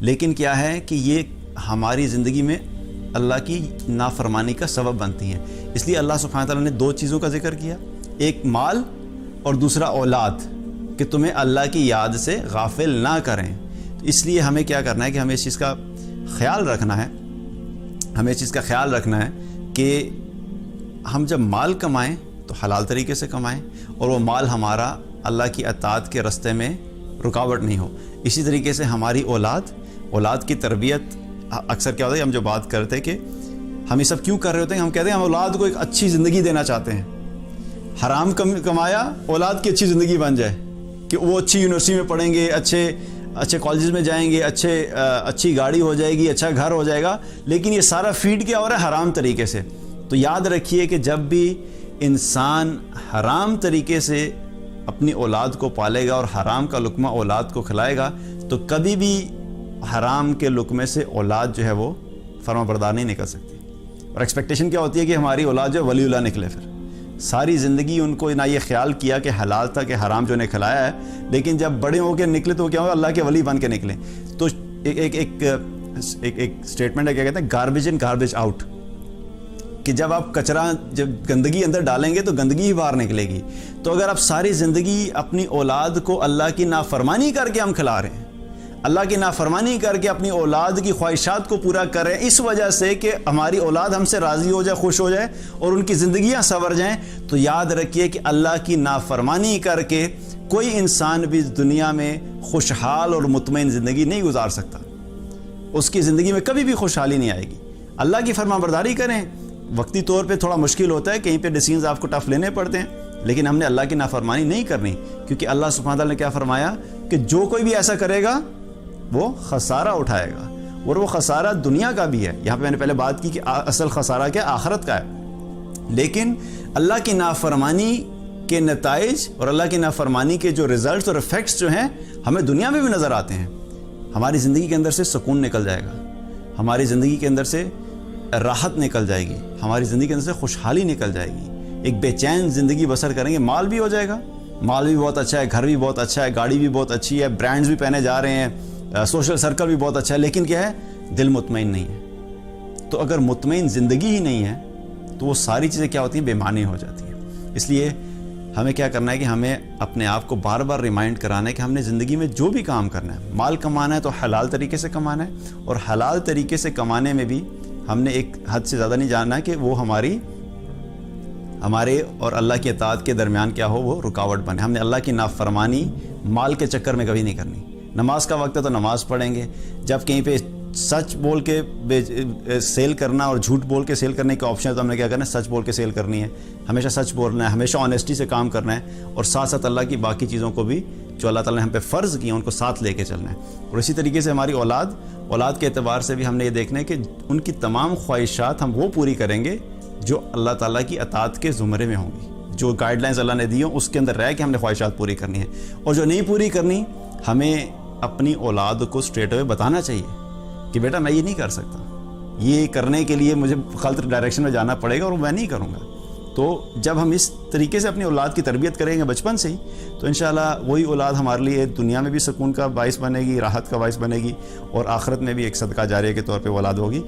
لیکن کیا ہے کہ یہ ہماری زندگی میں اللہ کی نافرمانی کا سبب بنتی ہیں۔ اس لیے اللہ سبحانہ تعالیٰ نے دو چیزوں کا ذکر کیا، ایک مال اور دوسرا اولاد، کہ تمہیں اللہ کی یاد سے غافل نہ کریں۔ تو اس لیے ہمیں کیا کرنا ہے کہ ہمیں اس چیز کا خیال رکھنا ہے کہ ہم جب مال کمائیں تو حلال طریقے سے کمائیں، اور وہ مال ہمارا اللہ کی اطاعت کے راستے میں رکاوٹ نہیں ہو۔ اسی طریقے سے ہماری اولاد کی تربیت، اکثر کیا ہوتا ہے ہم جو بات کرتے کہ ہم یہ سب کیوں کر رہے ہوتے ہیں، ہم کہتے ہیں ہم اولاد کو ایک اچھی زندگی دینا چاہتے ہیں، حرام کمایا اولاد کی اچھی زندگی بن جائے، کہ وہ اچھی یونیورسٹی میں پڑھیں گے، اچھے کالجز میں جائیں گے، اچھی گاڑی ہو جائے گی، اچھا گھر ہو جائے گا، لیکن یہ سارا فیڈ کیا ہو رہا ہے؟ حرام طریقے سے۔ تو یاد رکھیے کہ جب بھی انسان حرام طریقے سے اپنی اولاد کو پالے گا اور حرام کا لقمہ اولاد کو کھلائے گا، تو کبھی بھی حرام کے لقمے سے اولاد جو ہے وہ فرما بردار نہیں نکل سکتی۔ اور ایکسپیکٹیشن کیا ہوتی ہے کہ ہماری اولاد جو ولی اللہ نکلے، پھر ساری زندگی ان کو نہ یہ خیال کیا کہ حلال تھا کہ حرام جو نے کھلایا ہے، لیکن جب بڑے ہو کے نکلے تو کیا ہو، اللہ کے ولی بن کے نکلے۔ تو ایک اسٹیٹمنٹ ہے، کیا کہتے ہیں، گاربیج ان گاربیج آؤٹ، کہ جب آپ جب گندگی اندر ڈالیں گے تو گندگی ہی باہر نکلے گی۔ تو اگر آپ ساری زندگی اپنی اولاد کو اللہ کی نافرمانی کر کے ہم کھلا رہے ہیں، اللہ کی نافرمانی کر کے اپنی اولاد کی خواہشات کو پورا کریں اس وجہ سے کہ ہماری اولاد ہم سے راضی ہو جائے، خوش ہو جائے اور ان کی زندگیاں سنور جائیں، تو یاد رکھیے کہ اللہ کی نافرمانی کر کے کوئی انسان بھی دنیا میں خوشحال اور مطمئن زندگی نہیں گزار سکتا۔ اس کی زندگی میں کبھی بھی خوشحالی نہیں آئے گی۔ اللہ کی فرما برداری کریں، وقتی طور پہ تھوڑا مشکل ہوتا ہے، کہیں پہ ڈیسیژنز آپ کو ٹف لینے پڑتے ہیں، لیکن ہم نے اللہ کی نافرمانی نہیں کرنی، کیونکہ اللہ سبحانہ تعالیٰ نے کیا فرمایا کہ جو کوئی بھی ایسا کرے گا وہ خسارہ اٹھائے گا، اور وہ خسارہ دنیا کا بھی ہے۔ یہاں پہ میں نے پہلے بات کی کہ اصل خسارہ کیا آخرت کا ہے، لیکن اللہ کی نافرمانی کے نتائج اور اللہ کی نافرمانی کے جو ریزلٹس اور افیکٹس جو ہیں ہمیں دنیا میں بھی نظر آتے ہیں۔ ہماری زندگی کے اندر سے سکون نکل جائے گا، ہماری زندگی کے اندر سے راحت نکل جائے گی، ہماری زندگی کے اندر سے خوشحالی نکل جائے گی، ایک بے چین زندگی بسر کریں گے۔ مال بھی ہو جائے گا، مال بھی بہت اچھا ہے، گھر بھی بہت اچھا ہے، گاڑی بھی بہت اچھی ہے، برانڈز بھی پہنے جا رہے ہیں، سوشل سرکل بھی بہت اچھا ہے، لیکن کیا ہے، دل مطمئن نہیں ہے۔ تو اگر مطمئن زندگی ہی نہیں ہے تو وہ ساری چیزیں کیا ہوتی ہیں، بے معنی ہو جاتی ہیں۔ اس لیے ہمیں کیا کرنا ہے کہ ہمیں اپنے آپ کو بار بار ریمائنڈ کرانا ہے کہ ہم نے زندگی میں جو بھی کام کرنا ہے، مال کمانا ہے تو حلال طریقے سے کمانا ہے، اور حلال طریقے سے کمانے میں بھی ہم نے ایک حد سے زیادہ نہیں جاننا ہے کہ وہ ہمارے اور اللہ کی اطاعت کے درمیان کیا ہو، وہ رکاوٹ بنے۔ ہم نے اللہ کی نافرمانی مال کے چکر میں کبھی نہیں کرنی۔ نماز کا وقت ہے تو نماز پڑھیں گے، جب کہیں پہ سچ بول کے سیل کرنا اور جھوٹ بول کے سیل کرنے کا آپشن ہے تو ہم نے کیا کرنا ہے، سچ بول کے سیل کرنی ہے، ہمیشہ سچ بولنا ہے، ہمیشہ آنیسٹی سے کام کرنا ہے، اور ساتھ ساتھ اللہ کی باقی چیزوں کو بھی جو اللہ تعالیٰ نے ہم پہ فرض کی ہیں ان کو ساتھ لے کے چلنا ہے۔ اور اسی طریقے سے ہماری اولاد کے اعتبار سے بھی ہم نے یہ دیکھنا ہے کہ ان کی تمام خواہشات ہم وہ پوری کریں گے جو اللہ تعالیٰ کی اطاعت کے زمرے میں ہوں گی، جو گائیڈ لائنز اللہ نے دی ہوں اس کے اندر رہ کے ہم نے خواہشات پوری کرنی ہے، اور جو نہیں پوری کرنی ہمیں اپنی اولاد کو اسٹریٹ اوے بتانا چاہیے کہ بیٹا میں یہ نہیں کر سکتا، یہ کرنے کے لیے مجھے غلط ڈائریکشن میں جانا پڑے گا اور میں نہیں کروں گا۔ تو جب ہم اس طریقے سے اپنی اولاد کی تربیت کریں گے بچپن سے ہی، تو انشاءاللہ وہی اولاد ہمارے لیے دنیا میں بھی سکون کا باعث بنے گی، راحت کا باعث بنے گی، اور آخرت میں بھی ایک صدقہ جاریہ کے طور پہ اولاد ہوگی۔